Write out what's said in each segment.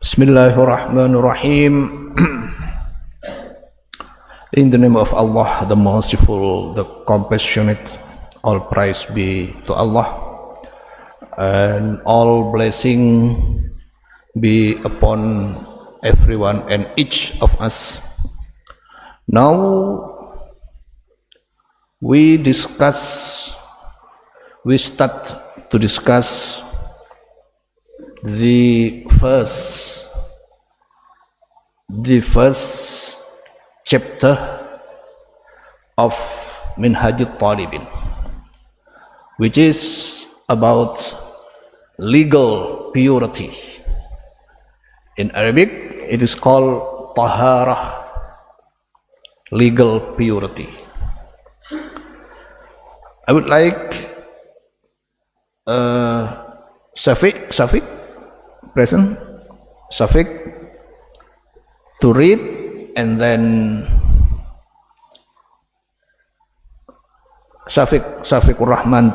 Bismillahirrahmanirrahim. In the name of Allah, the Merciful, the Compassionate, all praise be to Allah, and all blessing be upon everyone and each of us. Now we start to discuss the first chapter of Minhajul Talibin, which is about legal purity. In Arabic, it is called taharah, legal purity. I would like Syafiq present, Syafiq to read, and then Syafiqur Rahman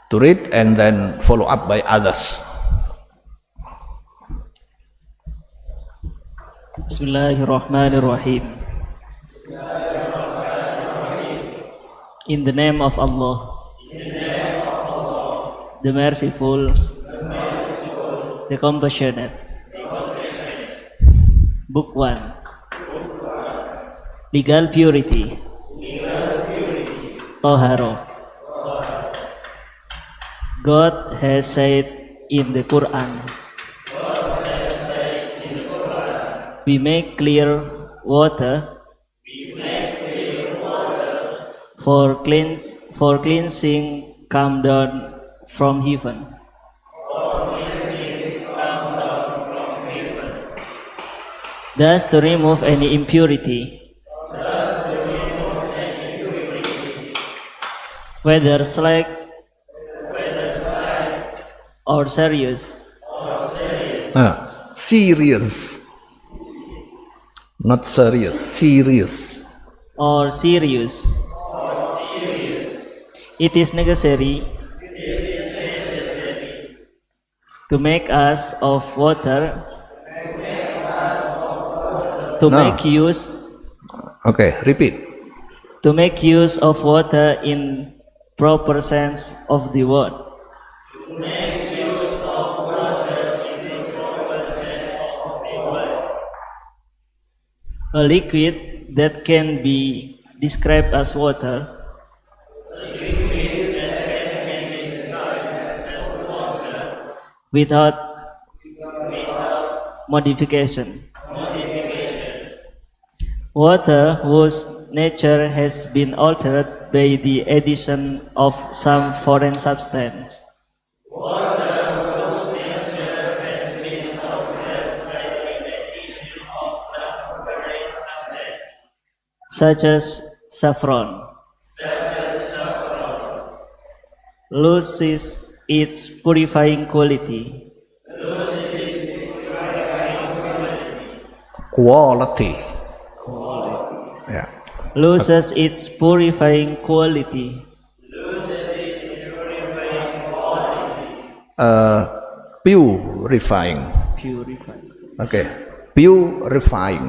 to read, and then follow up by others. Bismillahirrahmanirrahim. In the name of Allah, the Merciful, the Compassionate. Book 1. Legal Purity. Tahara. God has said in the Quran, we make clear water for cleansing come down from heaven. Thus to remove any impurity, whether slight or serious. Serious, not serious, serious. Or serious. It is necessary to make us of water, to make use. Okay, repeat. To make use of water in proper sense of the word. A liquid that can be described as water without modification. Water whose nature has been altered by the addition of some foreign substance, such as saffron, loses its purifying quality. Quality. Yeah. Loses its purifying quality. Purifying. Purifying. Okay. Purifying.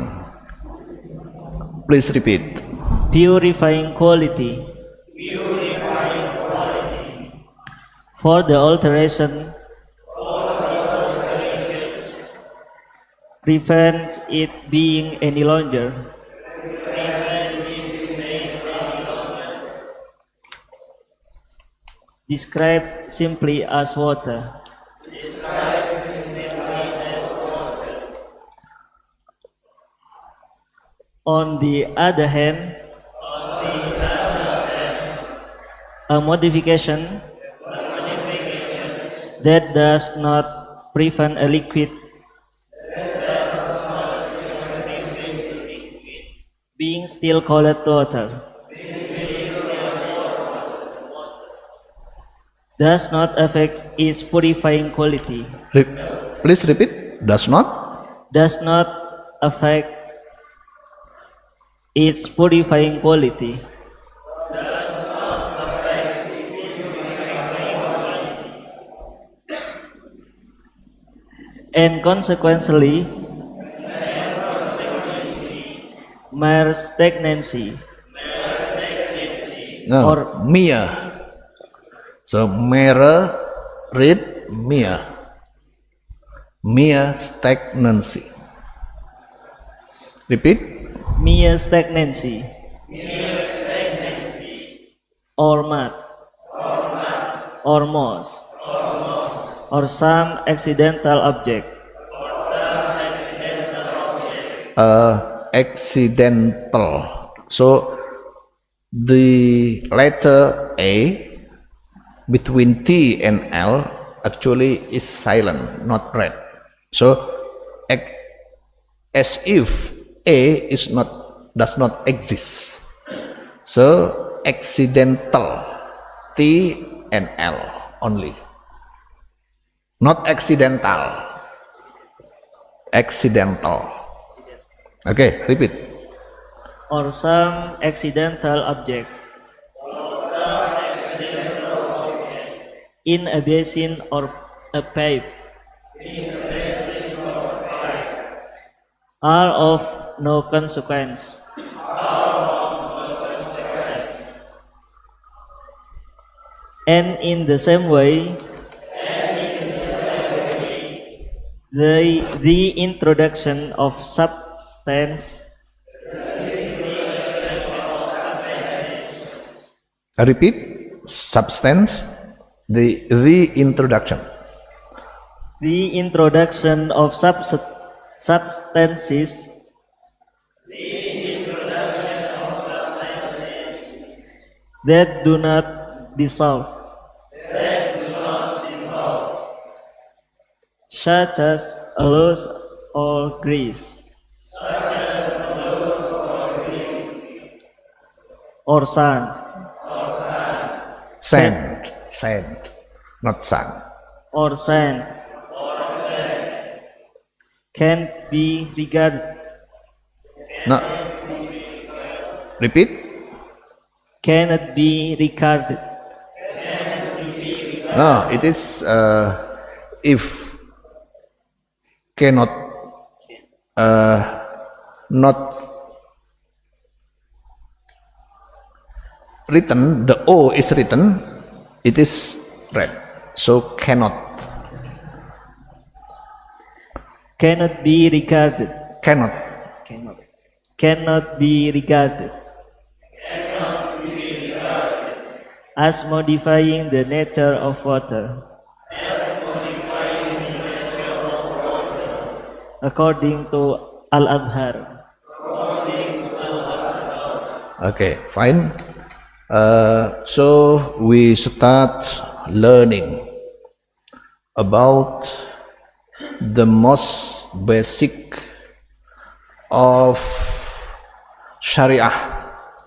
Please repeat. Purifying quality. For the alteration prevents it being any longer. Described simply as water. On the other hand, a modification that does not prevent a liquid being still called water does not affect its purifying quality. Please repeat. Does not Affect its purifying quality. and consequently mere stagnancy. No, Or- mere. So mere, read mere. Mere stagnancy. Repeat. Mere stagnancy. Or mud. Or moss. Or some accidental object. Accidental. So the letter A between T and L actually is silent, not read. So as if A does not exist. So accidental, T and L only, not accidental. Accidental. Okay, repeat. Or some accidental object. In a basin or a pipe. Are of no consequence. And in the same way, the introduction of substance Repeat. Substance. The introduction. the introduction of substances that do not dissolve, such as aloes or grease, or sand, Sand, not sun. or sand, can be regarded, No. Repeat. cannot be regarded, No, it is if cannot not written, the O is written, it is read. So cannot be regarded, cannot cannot be regarded as modifying the nature of water, according to Al-Adhar. Okay, fine. So we start learning about the most basic of Sharia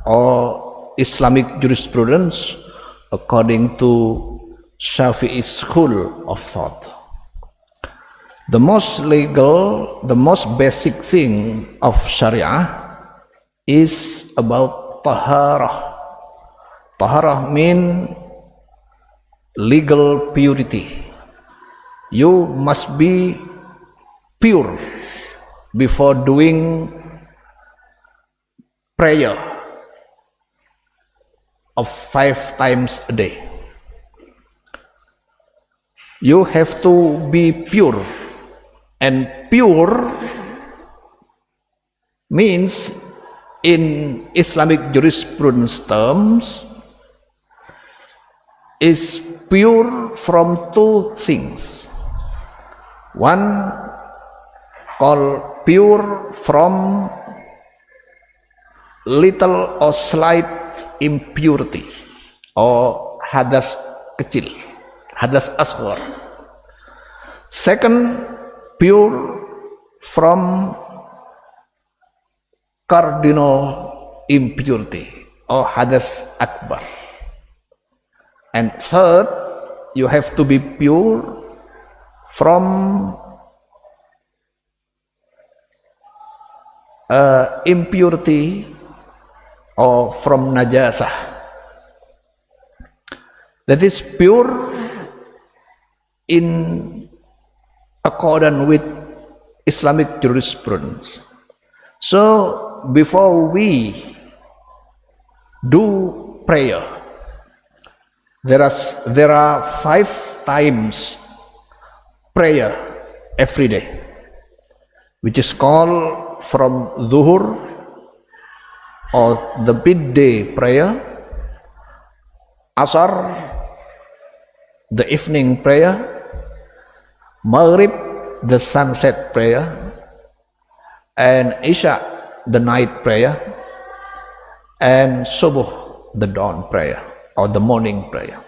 or Islamic jurisprudence according to Shafi'i school of thought. The most legal, the most basic thing of Sharia is about taharah. Taharah means legal purity. You must be pure before doing prayer of 5 times a day. You have to be pure, and pure means in Islamic jurisprudence terms is pure from 2 things. One called pure from little or slight impurity or hadas kecil, hadas asghar. Second, pure from cardinal impurity or hadas akbar. And third, you have to be pure from impurity or from najasah. That is pure in accordance with Islamic jurisprudence. So before we do prayer, there are 5 times prayer every day, which is called from Zuhur or the midday prayer, Asar, the evening prayer, Maghrib, the sunset prayer, and Isha, the night prayer, and Subuh, the dawn prayer or the morning prayer.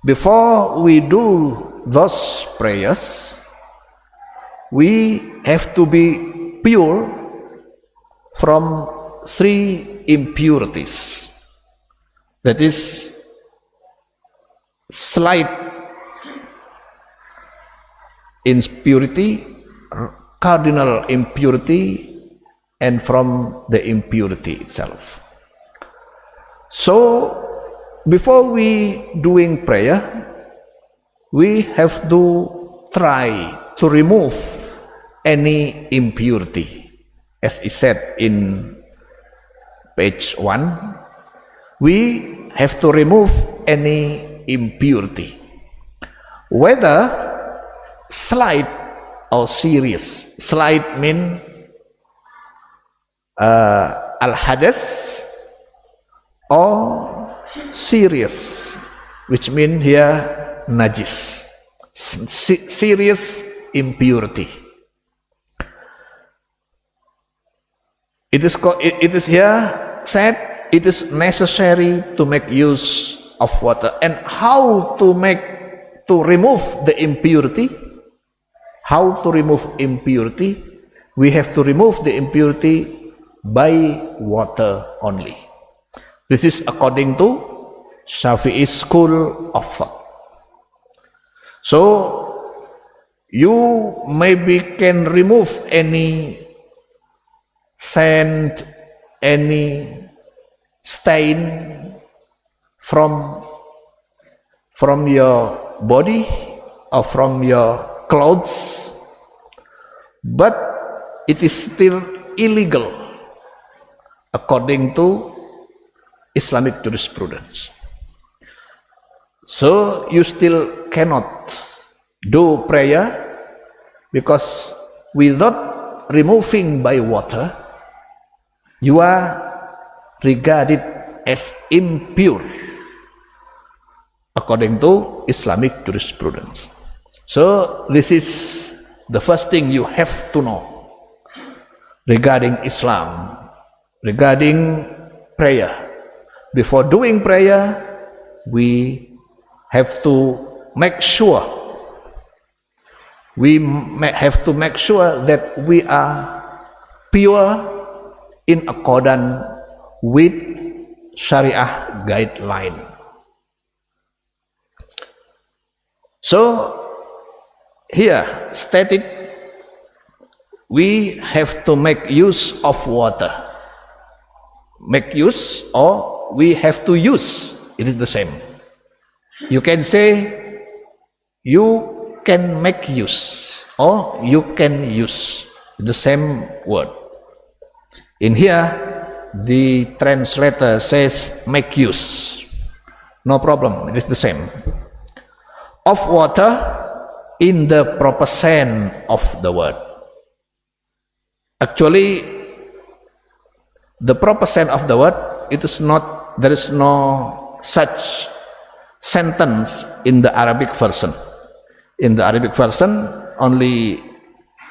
Before we do those prayers, we have to be pure from 3 impurities. That is slight impurity, cardinal impurity, and from the impurity itself. So before we doing prayer, we have to try to remove any impurity. As is said in page 1, we have to remove any impurity, whether slight or serious. Slight mean al-hadas, or serious, which mean here najis, serious impurity. It is here said it is necessary to make use of water. And how to remove the impurity? How to remove impurity? We have to remove the impurity by water only. This is according to Shafi'i school of thought. So you maybe can remove any sand, any stain from your body or from your clothes, but it is still illegal according to Islamic jurisprudence. So you still cannot do prayer, because without removing by water, you are regarded as impure according to Islamic jurisprudence. So this is the first thing you have to know regarding Islam, regarding prayer. Before doing prayer, we have to make sure that we are pure in accordance with Sharia guideline. So here stated, we have to make use of water. Make use, or we have to use. It is the same. You can say you can make use, or you can use, the same word. In here, the translator says make use. No problem, it is the same. Of water in the proper sense of the word. Actually, the proper sense of the word, it is not, there is no such sentence in the Arabic version. In the Arabic version, only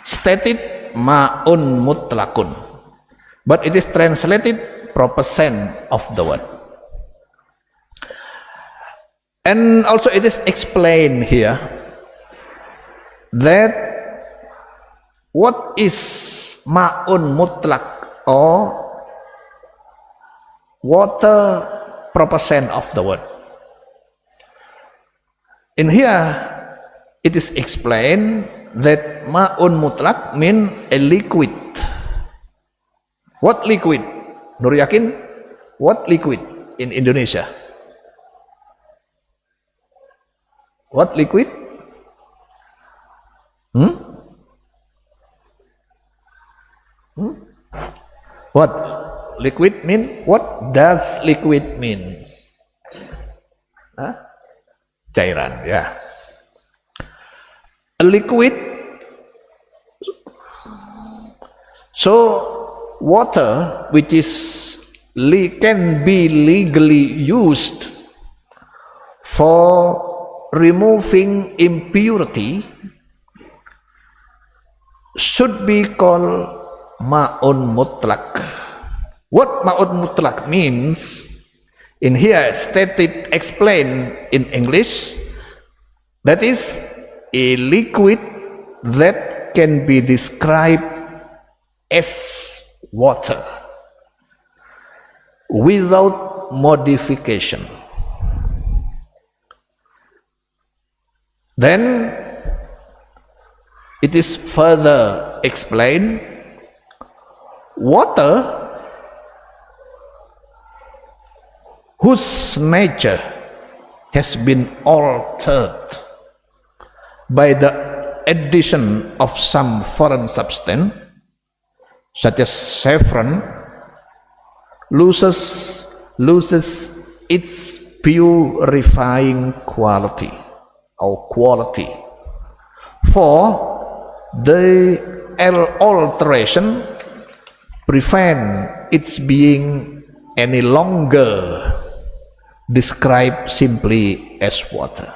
stated ma'un mutlakun, but it is translated proper sense of the word. And also it is explained here that what is ma'un mutlak, or water proper sense of the word. In here it is explained that ma'un mutlak mean a liquid. What liquid? Nur Yakin, what liquid in Indonesia? What liquid? What liquid mean? What does liquid mean? Huh? Cairan, ya. A liquid. So water which can be legally used for removing impurity should be called ma'un mutlak. What ma'un mutlak means, in here stated, explained in English, that is a liquid that can be described as water without modification. Then it is further explained, water whose nature has been altered by the addition of some foreign substance, such as saffron, loses its purifying quality or quality, for the alteration prevent its being any longer described simply as water.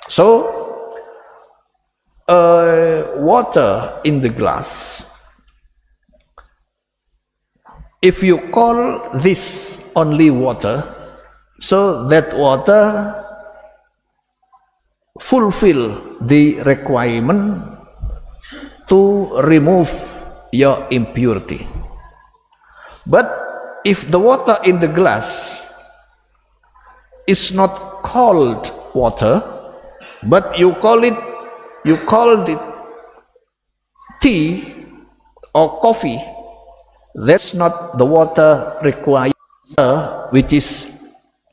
So water in the glass, if you call this only water, so that water fulfill the requirement to remove your impurity. But if the water in the glass is not called water, but you called it tea or coffee, that's not the water required, which is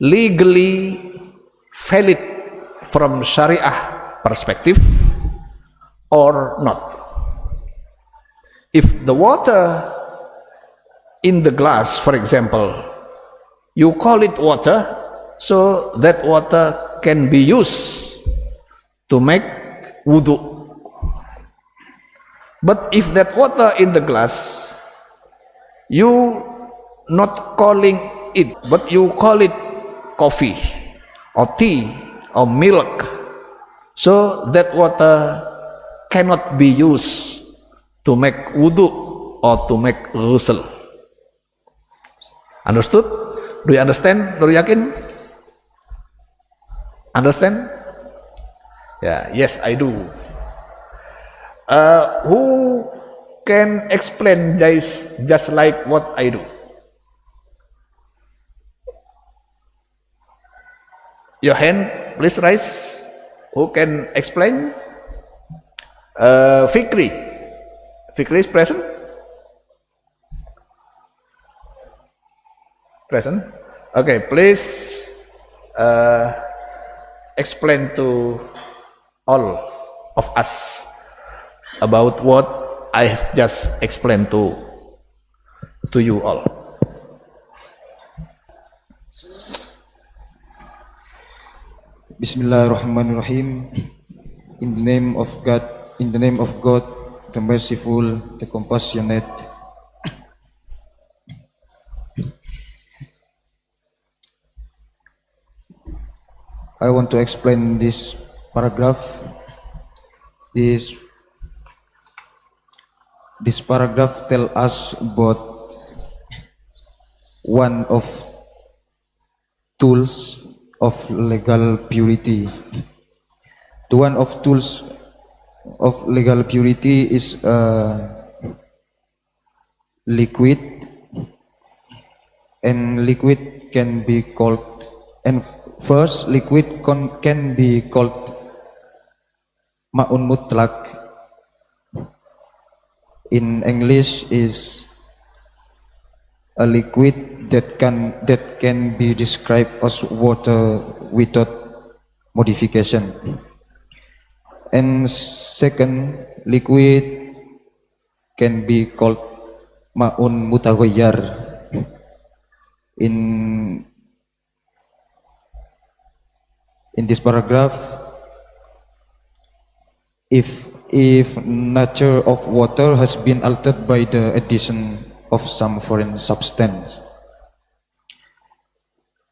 legally valid from Sharia perspective or not. If the water in the glass, for example, you call it water, so that water can be used to make wudu. But if that water in the glass, you not calling it, but you call it coffee or tea or milk, so that water cannot be used to make wudu or to make ghusl. Understood? Do you understand? Do you yakin? Understand? Yeah, yes, I do. Who can explain just like what I do? Your hand, please rise. Who can explain? Fikri. Fikri is present? Present? Okay, please explain to all of us about what I have just explained to you all. Bismillahirrahmanirrahim. In the name of God, the merciful, the compassionate. I want to explain this paragraph. This paragraph tells us about one of tools of legal purity. The one of tools of legal purity is liquid, and liquid can be called, and first liquid can be called ma'un mutlak. In English is a liquid that can be described as water without modification. And second, liquid can be called ma'un mutaghayyar. In this paragraph, if nature of water has been altered by the addition of some foreign substance,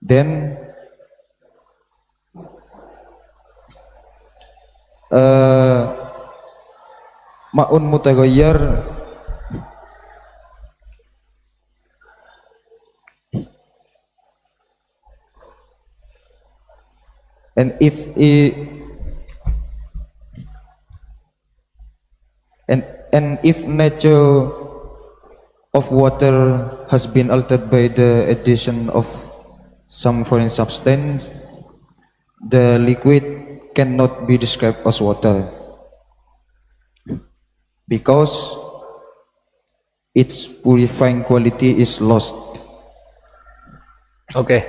then ma'un mutaghayyar and if nature of water has been altered by the addition of some foreign substance, the liquid cannot be described as water because its purifying quality is lost. Okay.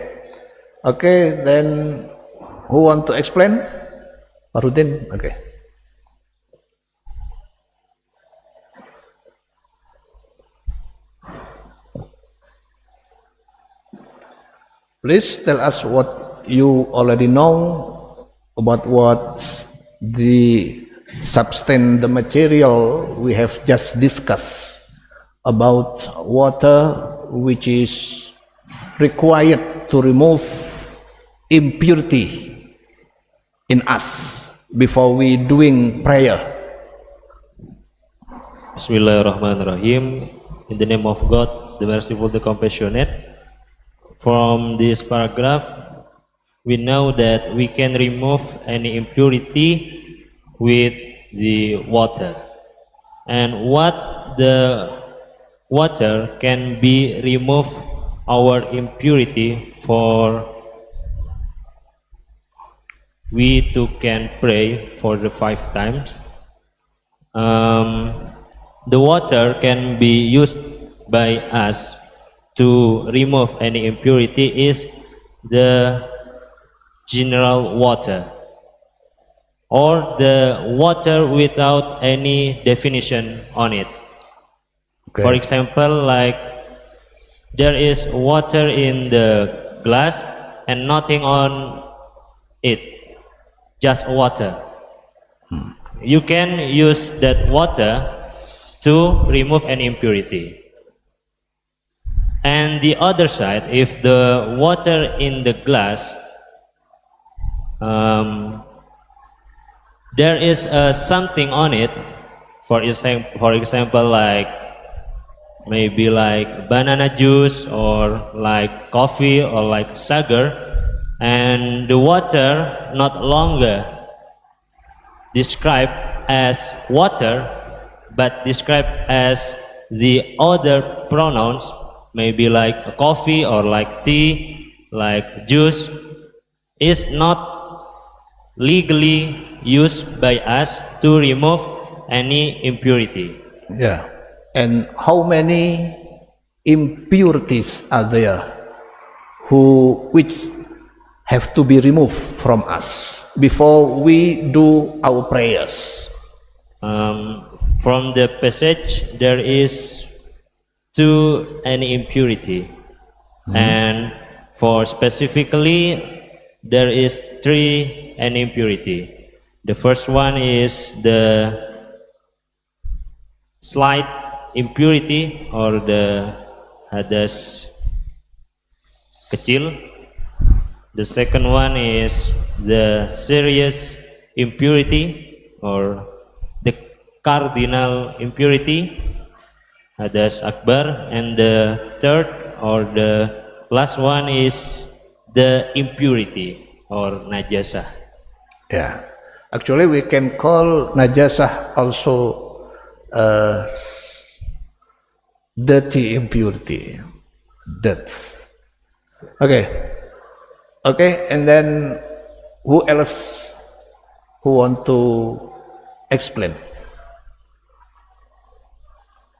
Okay, then who want to explain? Farudin? Okay. Please tell us what you already know about what the substance, the material we have just discussed about water which is required to remove impurity in us before we doing prayer. Bismillahirrahmanirrahim. In the name of God, the merciful, the compassionate. From this paragraph, we know that we can remove any impurity with the water. And what the water can be remove our impurity for we too can pray for the 5 times. The water can be used by us to remove any impurity is the general water or the water without any definition on it. Okay. For example, like there is water in the glass and nothing on it, just water. You can use that water to remove any impurity. And the other side, if the water in the glass, there is something on it, for example, like maybe like banana juice or like coffee or like sugar, and the water not longer described as water, but described as the other pronouns, maybe like a coffee or like tea, like juice, is not legally used by us to remove any impurity. Yeah. And how many impurities are there which have to be removed from us before we do our prayers? From the passage, there is 2 any impurity, and for specifically there is 3 any impurity. The first one is the slight impurity or the hadas kecil. The second one is the serious impurity or the cardinal impurity, hadas akbar, and the third or the last one is the impurity or najasah. Yeah. Actually, we can call najasah also dirty impurity. Dirt. Okay. Okay, and then who else who want to explain?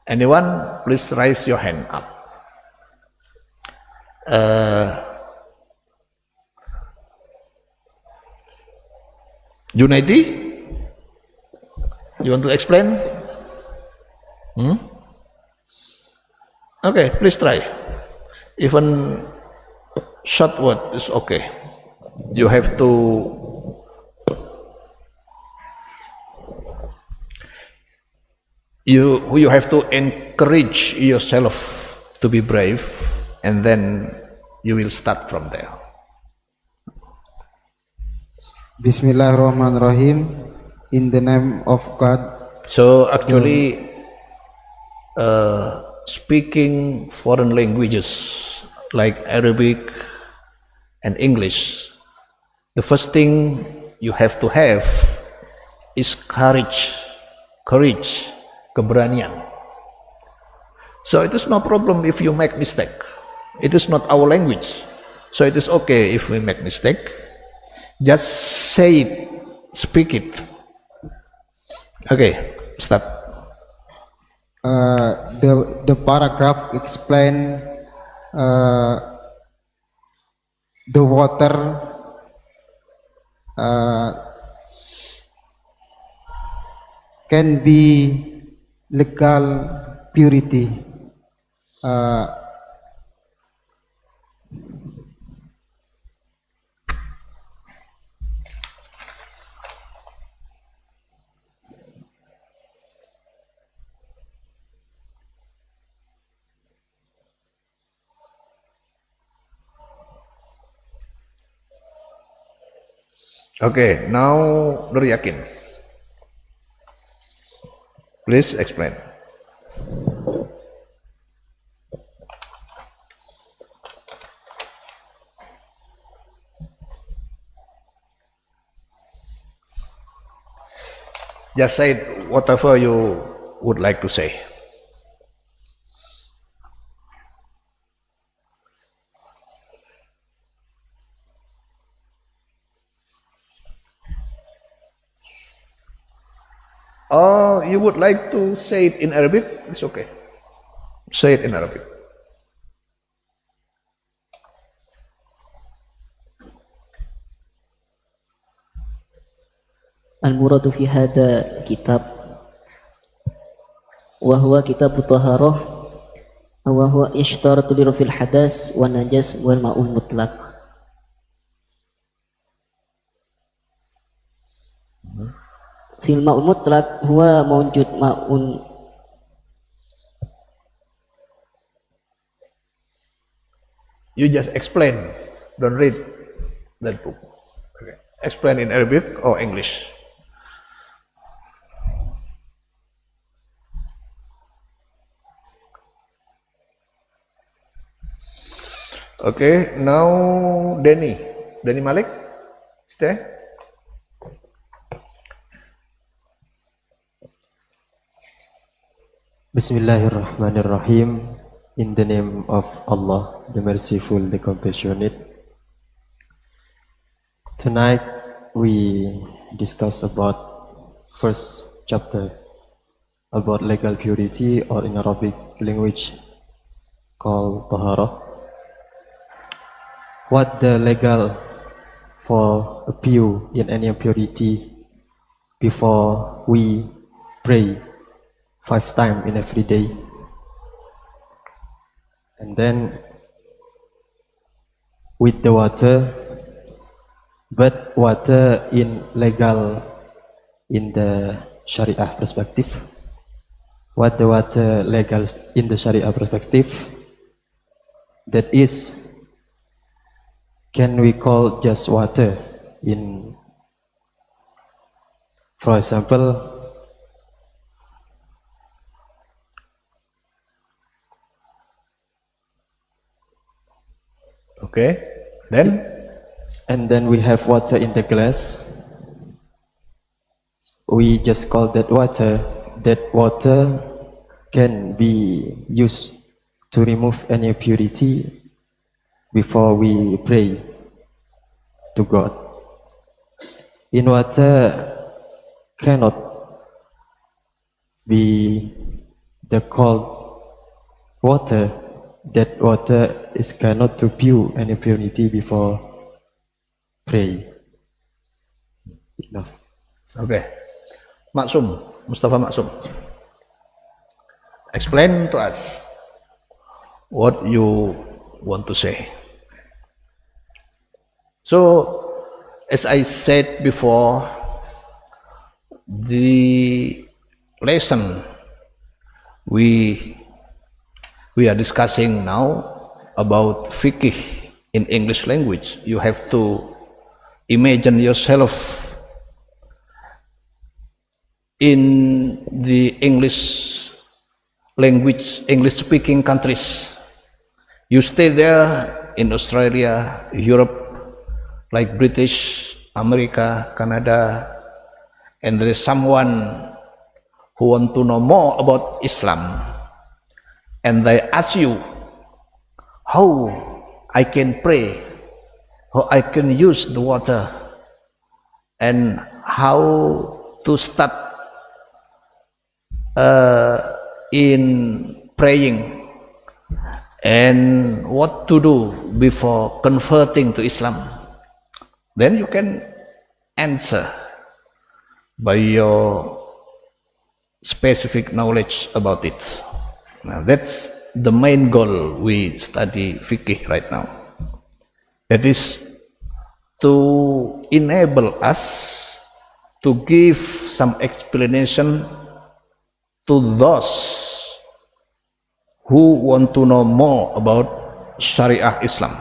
Anyone? Please raise your hand up. Junaidi, you want to explain? Okay, please try. Even short word is okay. You have to you have to encourage yourself to be brave, and then you will start from there. Bismillahirrahmanirrahim. In the name of God. So actually, speaking foreign languages like Arabic and English, the first thing you have to have is courage, keberanian. So it is no problem if you make mistake. It is not our language, so it is okay if we make mistake. Just say it, speak it. Okay, start. The paragraph explain the water can be legal purity. Okay, now Nur Yakin. Please explain. Just say whatever you would like to say. Oh, you would like to say it in Arabic? It's okay. Say it in Arabic. المراد في هذا الكتاب وهو كتاب الطهارة وهو يشترط لرفع الحدث والنجس والماء المطلق. في الماء المطلق هو موجود ماء. You just explain. Don't read that book. Okay. Explain in Arabic or English. Okay, now Denny Malik, stay. Bismillahirrahmanirrahim. In the name of Allah, the Merciful, the Compassionate. Tonight we discuss about first chapter about legal purity, or in Arabic language called Tahara. What the legal for appeal in any impurity before we pray 5 times in every day. And then with the water, but water in legal in the Sharia perspective. What the water legal in the Sharia perspective? That is, can we call just water in, for example, Okay, then? And then we have water in the glass. We just call that water. That water can be used to remove any impurity before we pray to God. In water cannot be the cold water. That water is cannot to pure any impurity before pray. Enough. Okay. Maksum, Mustafa Maksum. Explain to us what you want to say. So, as I said before, the lesson we are discussing now about fiqh in English language. You have to imagine yourself in the English language, English speaking countries. You stay there in Australia, Europe, like British, America, Canada, and there is someone who want to know more about Islam, and they ask you how I can pray, how I can use the water, and how to start in praying, and what to do before converting to Islam. Then you can answer by your specific knowledge about it. Now that's the main goal we study fiqh right now. That is to enable us to give some explanation to those who want to know more about Sharia Islam,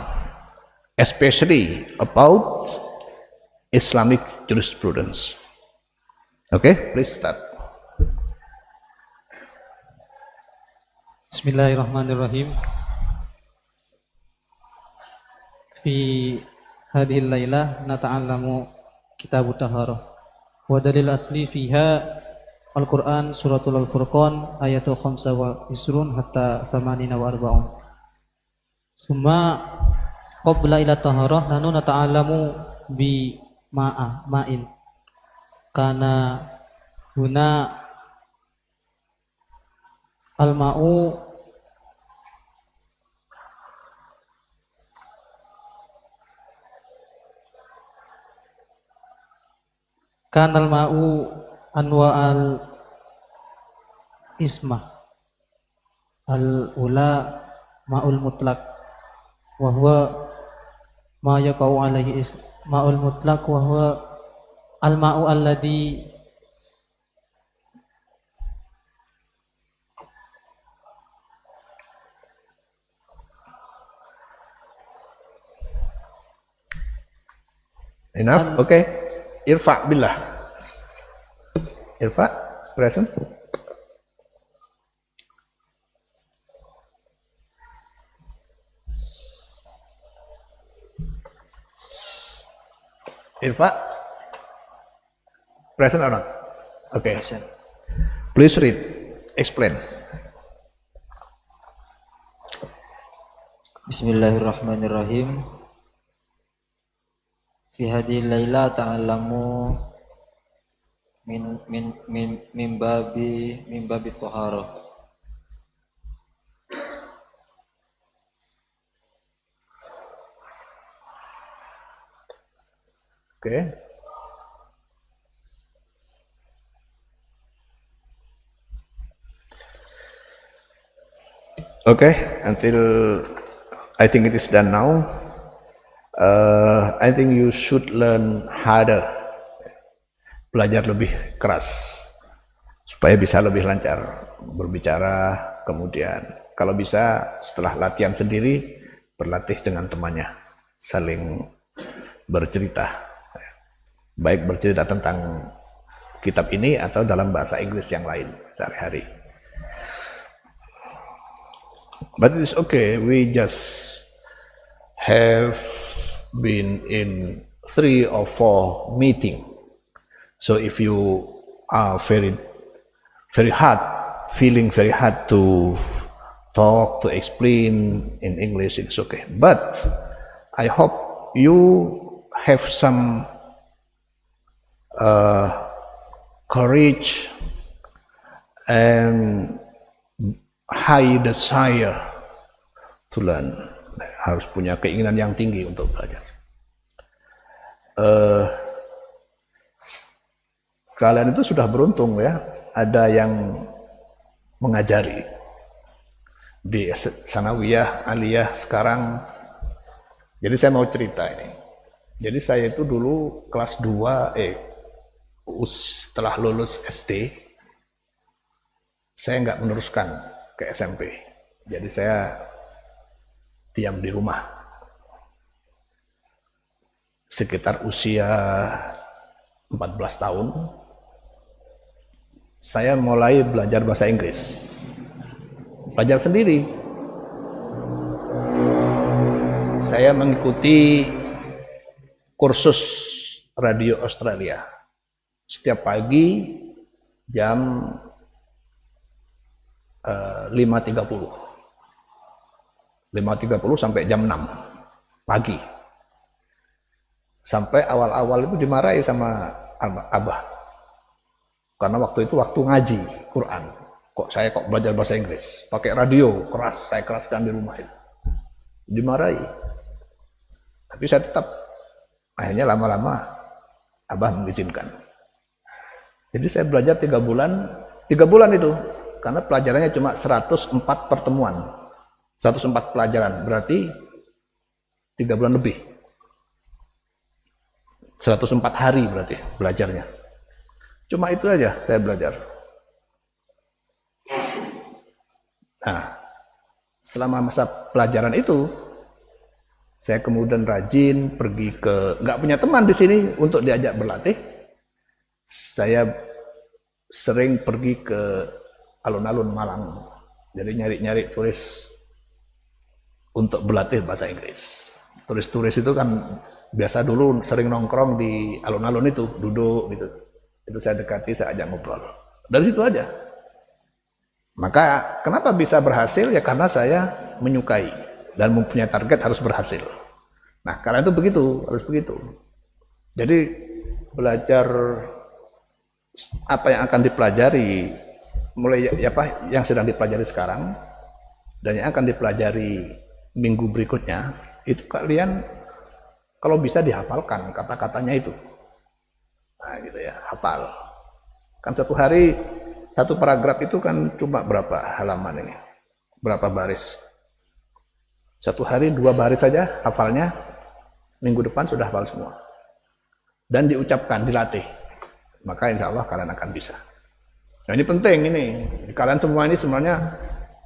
especially about Islamic jurisprudence. Okay, please start. Bismillahirrahmanirrahim. Fi hadhihi al-lailah nata'allamu kitab taharah. Wa dalil asli fiha Al-Quran suratul Al-Furqan ayat 25 hatta 48. Summa qabla ila taharah nanu nata'allamu bi ma'in kana huna al-ma'u kana al-ma'u anwa al-ismah al-ula ma'ul mutlaq wa huwa ma yaqau alaihi ma'ul mutlaq wa huwa al-ma'u alladhi Enough? Okay. Irfa billah. Irfa, present. Irfa, present or not? Okay. Present. Please read. Explain. Bismillahirrahmanirrahim. Fi hadhihi laila ta'allamu min babi taharah. Okay. Okay, until I think it is done now. I think you should learn harder. Belajar lebih keras supaya bisa lebih lancar berbicara. Kemudian kalau bisa setelah latihan sendiri berlatih dengan temannya, saling bercerita. Baik bercerita tentang kitab ini atau dalam bahasa Inggris yang lain sehari-hari. But it's okay, we just have been in 3 or 4 meetings. So if you are feeling very hard to talk, to explain in English, it's okay. But I hope you have some courage and high desire to learn. Harus punya keinginan yang tinggi untuk belajar. Kalian itu sudah beruntung ya, ada yang mengajari. di sanawiyah, aliyah sekarang. Jadi saya mau cerita ini. Jadi saya itu dulu kelas 2, setelah lulus SD, saya nggak meneruskan ke SMP. Jadi saya diam di rumah. Sekitar usia 14 tahun, saya mulai belajar bahasa Inggris. Belajar sendiri. Saya mengikuti kursus radio Australia. Setiap pagi jam 5.30. 5.30 sampai jam 6 pagi. Sampai awal-awal itu dimarahi sama Abah. Karena waktu itu waktu ngaji Quran. Saya belajar bahasa Inggris, pakai radio keras, saya keraskan di rumah itu. Dimarahi. Tapi saya tetap, akhirnya lama-lama Abah mengizinkan. Jadi saya belajar 3 bulan itu, karena pelajarannya cuma 104 pertemuan, 104 pelajaran, berarti 3 bulan lebih. 104 hari berarti belajarnya. Cuma itu aja saya belajar. Nah, selama masa pelajaran itu, saya kemudian rajin pergi nggak punya teman di sini untuk diajak berlatih. Saya sering pergi ke alun-alun Malang. Jadi nyari-nyari turis untuk berlatih bahasa Inggris. Turis-turis itu kan biasa dulu sering nongkrong di alun-alun itu, duduk gitu. Itu saya dekati, saya ajak ngobrol. Dari situ aja. Maka kenapa bisa berhasil? Ya karena saya menyukai dan mempunyai target harus berhasil. Nah, karena itu harus begitu. Jadi belajar apa yang akan dipelajari, mulai apa yang sedang dipelajari sekarang dan yang akan dipelajari minggu berikutnya, itu kalian kalau bisa dihafalkan kata-katanya itu. Nah, gitu ya, hafal. Kan satu hari satu paragraf itu kan cuma berapa halaman ini? Berapa baris? Satu hari 2 baris saja hafalnya, minggu depan sudah hafal semua. Dan diucapkan, dilatih. Maka insya Allah kalian akan bisa. Nah ini penting ini. Kalian semua ini sebenarnya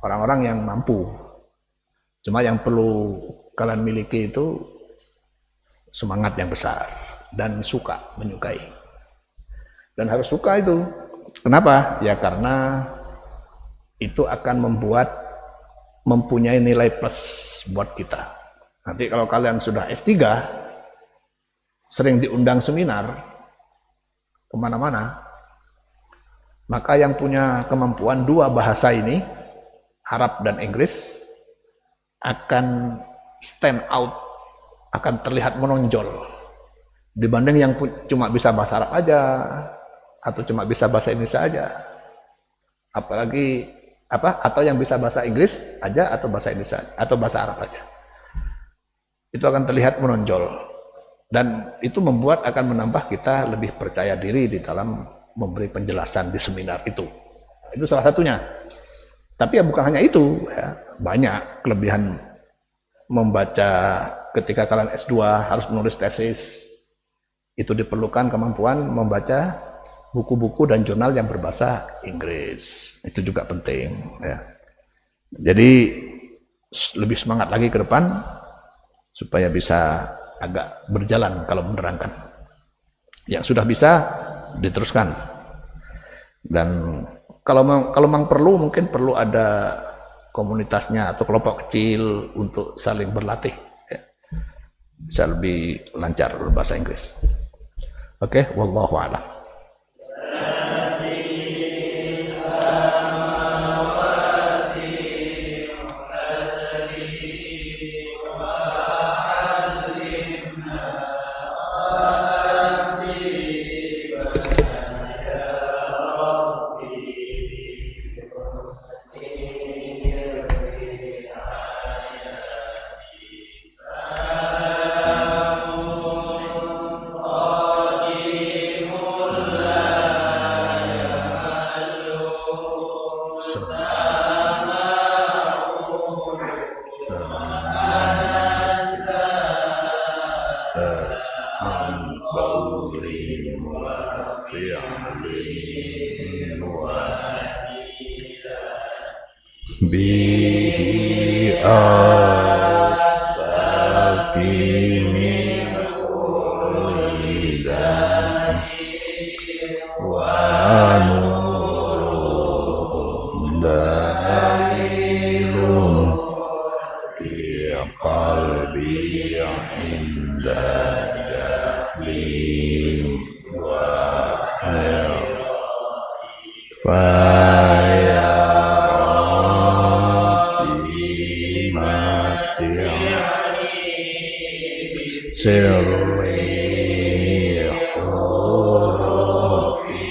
orang-orang yang mampu. Cuma yang perlu kalian miliki itu semangat yang besar. Dan menyukai. Dan harus suka itu. Kenapa? Ya karena itu akan mempunyai nilai plus buat kita. Nanti kalau kalian sudah S3, sering diundang seminar, kemana-mana, maka yang punya kemampuan 2 bahasa ini, Arab dan Inggris, akan stand out, akan terlihat menonjol, dibanding yang cuma bisa bahasa Arab aja, atau cuma bisa bahasa Indonesia aja, apalagi atau yang bisa bahasa Inggris aja atau bahasa Indonesia atau bahasa Arab aja, itu akan terlihat menonjol dan itu akan menambah kita lebih percaya diri di dalam memberi penjelasan di seminar itu salah satunya. Tapi ya bukan hanya itu ya, banyak kelebihan membaca. Ketika kalian S2 harus menulis tesis, itu diperlukan kemampuan membaca buku-buku dan jurnal yang berbahasa Inggris. Itu juga penting ya. Jadi lebih semangat lagi ke depan supaya bisa agak berjalan kalau menerangkan. Yang sudah bisa diteruskan. Dan kalau memang mungkin perlu ada komunitasnya atau kelompok kecil untuk saling berlatih ya. Bisa lebih lancar berbahasa Inggris. Oke, wallahu a'lam. bihi astafi min kulli wa nurun dalilun fi qalbi inda jahlim wa faya rabbi mati sirri hurufi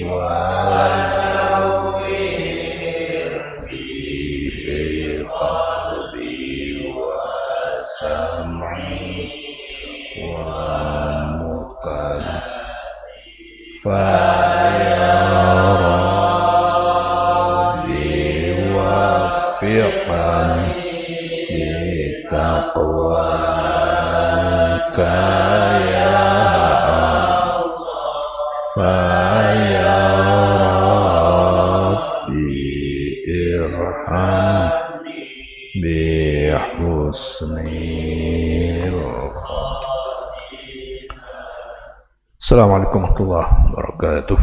walawir bihi qalbi wa sam'i wa muqad faya rabbi waffiqni bitaqwaka ya Allah faya rabbi irham bihusnil khatimah. Assalamualaikum warahmatullahi wabarakatuh.